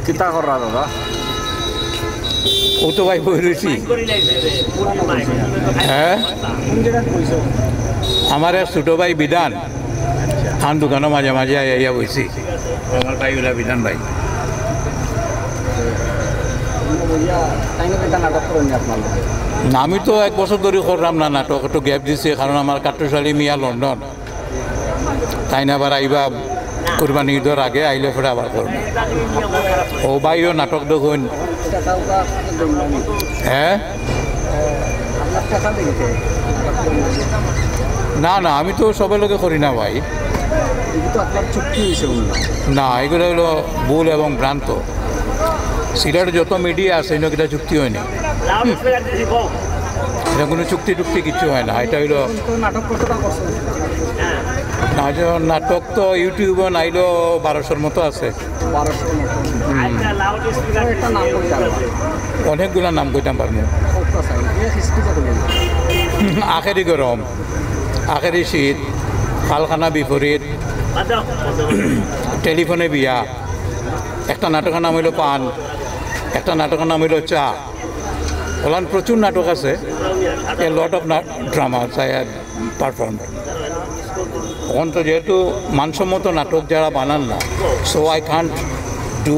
কিতা করা দাদা ও তো ভাই বই রয়েছি হ্যাঁ আমার এক ছোটো ভাই বিধান খান দোকানও মাঝে মাঝে আইয়া বইছি আমার ভাই ওলা বিধান ভাই না আমি তো এক বছর ধরে করলাম না নাটক একটু গ্যাপ দিছে কারণ আমার কাট্টশালী মিয়া লন্ডন তাই না আবার আইবা কুরবানি ঈদের আগে আইলে ফেরে আবার করবো ও ভাইও নাটক দেখুন হ্যাঁ না না আমি তো সবাই লোকে করি না ভাই না এগুলো হলো ভুল এবং ভ্রান্ত সিলেটের যত মিডিয়া আছে এটা চুক্তি হয়নি এটা কোনো চুক্তি টুক্তি কিছু হয় না এটা হইলো নাটক তো ইউটিউবে নাইলো 1200-র মতো আছে অনেকগুলো নাম কইতাম পারবো আখেরি গরম আখেরি শীত খালখানা বিপরীত টেলিফোনে বিয়া একটা নাটকের নাম হইল পান একটা নাটকের নাম হইল চা ওলান প্রচুর নাটক আছে a lot of drama I perform এখন তো যেহেতু মানসম্মত নাটক যারা বানান না so I can't do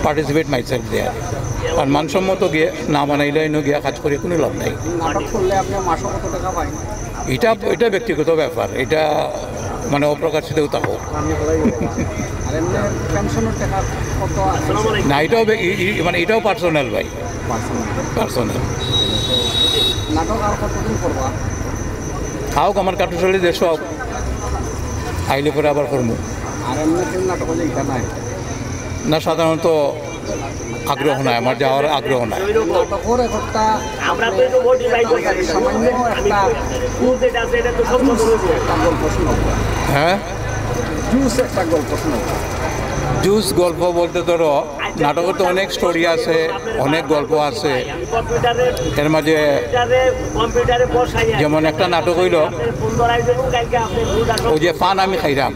participate myself there আর মানসম্মত গিয়ে না বানাইলে গিয়া কাজ করে কোনো লাভ নাই এটা ব্যক্তিগত ব্যাপার এটা মানে অপ্রকাশিতও থাকো না এটাও মানে এটাও পার্সোনাল ভাই পার্সোনাল খাওক আমার কাটুশালী দেশ আইলে পরে আবার করবো না সাধারণত আগ্রহ নাই আমার যাওয়ার আগ্রহ নাই হ্যাঁ জুস গল্প বলতে ধরো নাটকের তো অনেক স্টোরি আছে অনেক গল্প আছে এর মাঝে যেমন একটা নাটক হইল ওই যে ফান আমি খাইলাম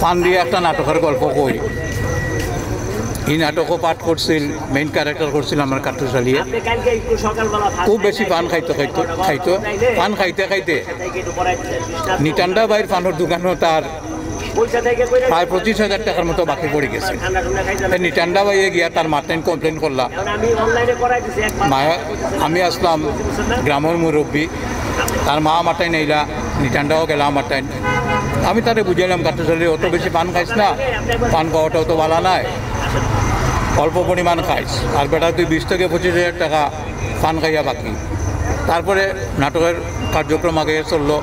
ফান দিয়ে একটা নাটকের গল্প কই এই নাটকও পাঠ করছিল মেইন ক্যারেক্টার করছিল আমার কাটুশালিয়ে খুব বেশি পান খাইতো পান খাইতে নিটান্ডা বাইর পানের দোকানও তার প্রায় 25,000 টাকার মতো বাকি পড়ে গেছে নিটান্ডা বাইয়ে গিয়া তার মাতেন কমপ্লেন করলাম আমি আসলাম গ্রামের মুরব্বী তার মা মাটাই নেইলা নিটান্ডাও গেলাম মাটাই আমি তারে বুঝাইলাম কাটুশালি অত বেশি পান খাইস না পান খাওয়াটাও তো ভালো নাই অল্প পরিমাণ খাইস আর বেটা তুই 20 থেকে 25,000 টাকা পান খাইয়া বাকি তারপরে নাটকের কার্যক্রম আগে চললো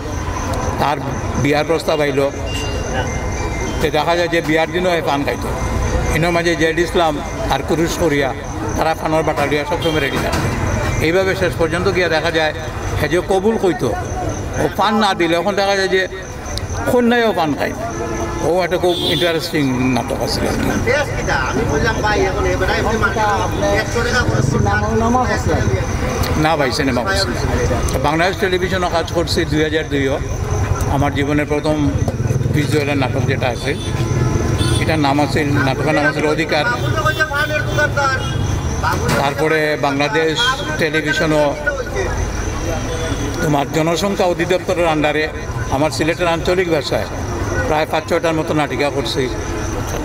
তার বিয়ার প্রস্তাব আইল দেখা যায় যে বিয়ার দিনও পান খাইতো এর মাঝে জেড ইসলাম আর কুরুশ করিয়া তারা পানের বাটালিয়া সবসময় রেডি থাকে এইভাবে শেষ পর্যন্ত গিয়া দেখা যায় হ্যাঁ যে কবুল কইতো ও পান না দিলে এখন দেখা যায় যে কন্যায়ও পান খাই ও একটা খুব ইন্টারেস্টিং নাটক আছিল না ভাই সিনেমা করছি বাংলাদেশ টেলিভিশনও কাজ করছি 2002 আমার জীবনের প্রথম ভিজুয়ালের নাটক যেটা আছে এটার নাম আছে নাটকের নাম আছে অধিকার তারপরে বাংলাদেশ টেলিভিশনও তোমার জনসংখ্যা অধিদপ্তরের আন্ডারে আমার সিলেটের আঞ্চলিক ভাষায় প্রায় 5-6টার মতো নাটিকা করছি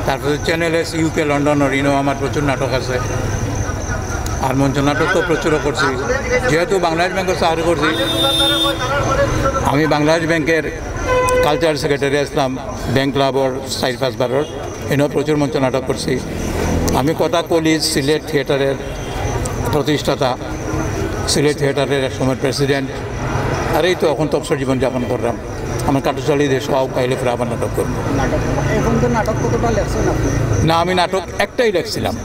তারপরে চ্যানেল এস ইউকে লন্ডনের ইনো আমার প্রচুর নাটক আছে আর মঞ্চ নাটক তো প্রচুরও করছি যেহেতু বাংলাদেশ ব্যাংকে চাকরি করছি আমি বাংলাদেশ ব্যাংকের কালচার সেক্রেটারি আসলাম ব্যাংক ক্লাবর 4-5 বারের এনেও প্রচুর মঞ্চ নাটক করছি আমি কথা কলিজ সিলেট থিয়েটারের প্রতিষ্ঠাতা সিলেট থিয়েটারের এক সময় প্রেসিডেন্ট আর এই তো এখন তো অবসর জীবনযাপন করলাম আমার কাটুশালী দেশ সব পাইলে ফের আবার নাটক করবো না আমি নাটক একটাই লেখছিলাম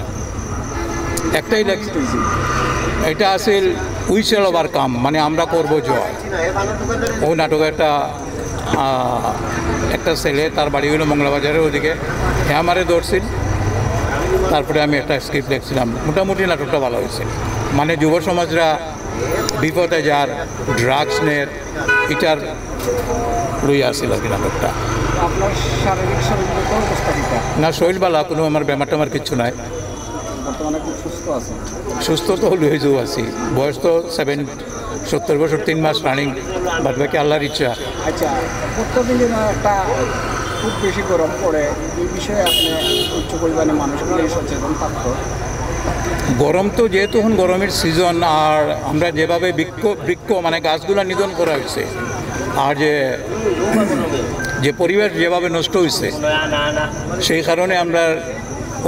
এটা আসল উইশেল ওভার কাম মানে আমরা করবো জয় ও নাটক একটা ছেলে তার বাড়ি হলো মংলাবাজারের ওদিকে হ্যাঁ আমারে ধরছিল তারপরে আমি একটা স্ক্রিপ্ট লিখছিলাম মোটামুটি নাটকটা ভালো হয়েছে মানে যুব সমাজরা বিপদে যার ড্রাগস নের এটার লইয়া আসছিল আর কি নাটকটা আপনার শারীরিক অবস্থা কিটা? না, শরীর বালা, কোনো আমার বেমার টেমার কিচ্ছু নাই। বর্তমানে খুব সুস্থ আছে? সুস্থ তো হলেও আছি, বয়স তো 70 বছর 3 মাস রানিং, বাদ বাকি আল্লাহর ইচ্ছা। আচ্ছা, প্রত্যেকদিন একটা খুব বেশি গরম পড়ে, এই বিষয়ে আপনি উচ্চ পরিমাণে মানুষগুলি সচেতন থাকতো? গরম তো যেহেতু এখন গরমের সিজন, আর আমরা যেভাবে বৃক্ষ মানে গাছগুলো নিধন করা হয়েছে, আর যে পরিবেশ যেভাবে নষ্ট হয়েছে, সেই কারণে আমরা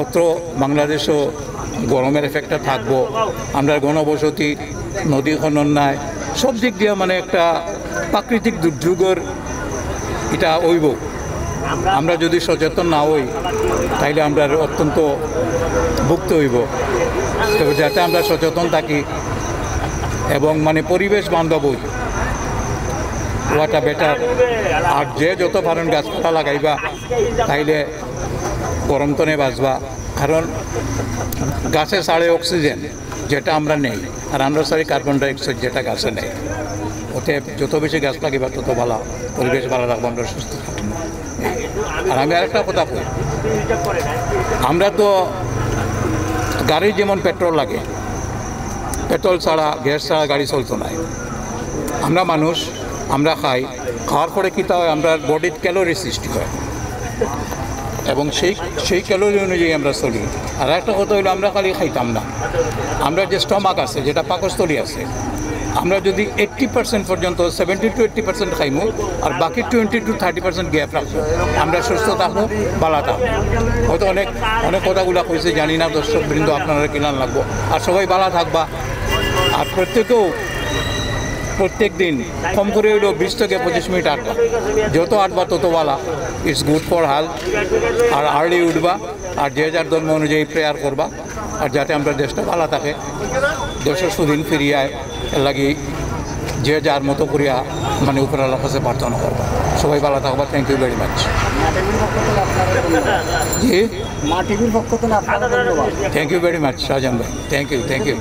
অত্র বাংলাদেশও গরমের এফেক্টটা থাকবো। আমরা ঘনবসতি, নদী খনন নাই, সব দিক দিয়ে মানে একটা প্রাকৃতিক দুর্যোগের এটা হইব। আমরা যদি সচেতন না হই তাইলে আমরা অত্যন্ত ভুক্ত হইব। তবে যাতে আমরা সচেতন থাকি এবং মানে পরিবেশ বান্ধব হই, ওয়াটা বেটার। আর যে যত পারেন গাছপালা লাগাইবা তাইলে গরম তনে বাঁচবা, কারণ গাছে ছাড়ে অক্সিজেন যেটা আমরা নেই, আর আমরা ছাড়ি কার্বন ডাইঅক্সাইড যেটা গাছে নেই। ওতে যত বেশি গাছ লাগিবা তত ভালো, পরিবেশ ভালো রাখবো, আমরা সুস্থ থাকবো। আর আমি আরেকটা কথা কই, আমরা তো গাড়ির যেমন পেট্রোল লাগে, পেট্রোল ছাড়া গ্যাস ছাড়া গাড়ি চলতো না। আমরা মানুষ, আমরা খাওয়ার পরে কী হয়, আমরা বডির ক্যালোরি সৃষ্টি হয় এবং সেই ক্যালোরি অনুযায়ী আমরা চলি। আর একটা কথা হলো, আমরা খালি খাইতাম না, আমরা যে স্টমাক আছে, যেটা পাকস্থলী আছে, আমরা যদি 80% পর্যন্ত 70 to 80% খাইমু, আর বাকি 20 to 30% গ্যাপ রাখবো, আমরা সুস্থ থাকবো, ভালো থাকবো। হয়তো অনেক কথাগুলো কইছে, জানি না দর্শক বৃন্দ আপনারা কিনান লাগবো। আর সবাই ভালো থাকবা, আর প্রত্যেক দিন কম করে হইলেও 20 থেকে 25 মিনিট আটবা। যত আটবা তত ভালো, ইটস গুড ফর হেলথ। আর আর্লি উঠবা, আর যে যার ধর্ম অনুযায়ী প্রেয়ার করবা, আর যাতে আমরা দেশটা ভালো থাকে, দেশের সুদিন ফিরিয়ে আয়, এর লাগি যে যার মতো করিয়া মানে উপরওয়ালার কাছে প্রার্থনা করবা। সবাই ভালো থাকবা। Thank you very much. জি, মা টিভির পক্ষ থেকে আপনারা ধন্যবাদ। Thank you very much Shahjahan ভাই, থ্যাংক ইউ।